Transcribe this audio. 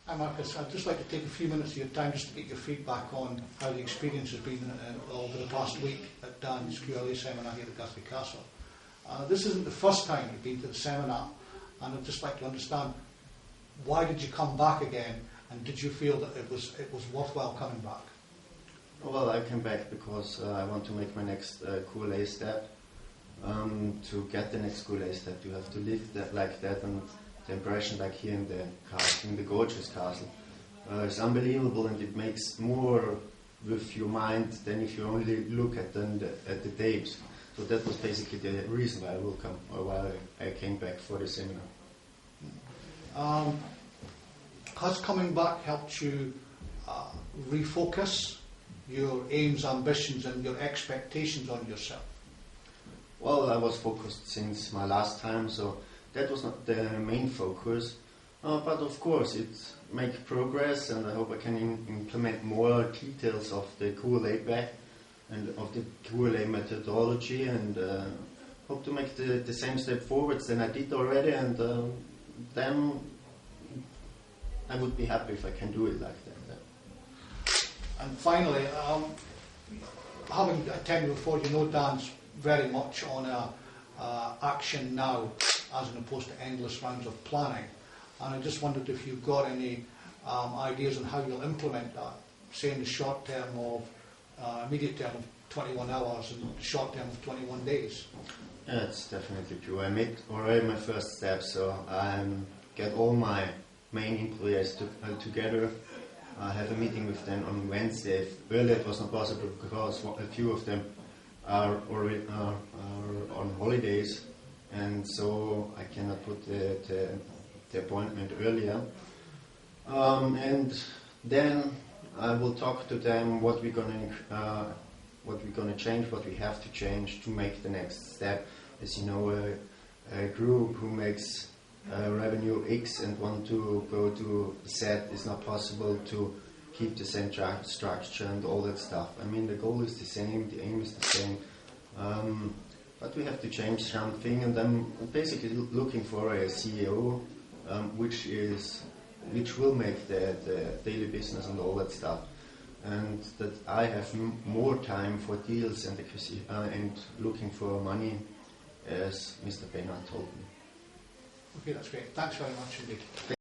Hi Marcus, I'd just like to take a few minutes of your time just to get your feedback on how the experience has been over the past week at Dan's QLA seminar here at Guthrie Castle. This isn't the first time you've been to the seminar, and I'd just like to understand, why did you come back again, and did you feel that it was worthwhile coming back? Well, I came back because I want to make my next QLA step. To get the next QLA step, you have to live that like that, and the impression back here in the castle, in the gorgeous castle, is unbelievable, and it makes more with your mind than if you only look at the tapes. So that was basically the reason why I will come, or why I came back for the seminar. Has coming back helped you refocus your aims, ambitions, and your expectations on yourself? Well, I was focused since my last time, so that was not the main focus. But of course, it makes progress, and I hope I can implement more details of the QLA back and of the QLA methodology, and hope to make the same step forwards than I did already, and then I would be happy if I can do it like that. And finally, having attended before, you know Dan's very much on action now, as opposed to endless rounds of planning. And I just wondered if you've got any ideas on how you'll implement that, say in the short term of, immediate term of 21 hours and short term of 21 days. Yeah, it's definitely true. I made already my first step, so I get all my main employees together. I have a meeting with them on Wednesday. Earlier it was not possible because a few of them are already on holidays, and so I cannot put the appointment earlier. And then I will talk to them what we're gonna change, what we have to change to make the next step. As you know, a group who makes revenue X and want to go to Z is not possible to keep the same structure and all that stuff. I mean, the goal is the same, the aim is the same, but we have to change something, and I'm basically looking for a CEO which will make the daily business and all that stuff, and that I have more time for deals and looking for money, as Mr. Baynard told me. Okay, that's great. Thanks very much indeed.